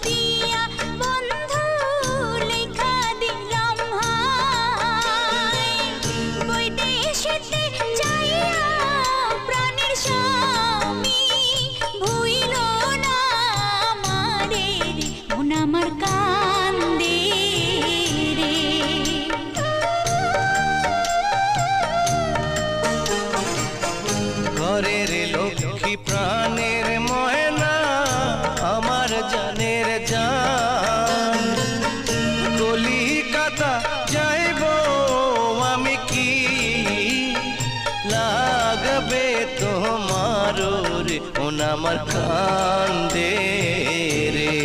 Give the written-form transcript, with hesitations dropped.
দিয়া বন্ধু লেখা দিলাম হায় বৈদেশেতে যাইয়া প্রাণের স্বামী ভুইল না আমারে রে মন আমার কান্দে রে ঘরের লক্ষ্মী প্রাণের ময়না আমার জানের জান কলিকাতা যাইব আমি কি লাগবে তোমার রে মন আমার কান্দে রে।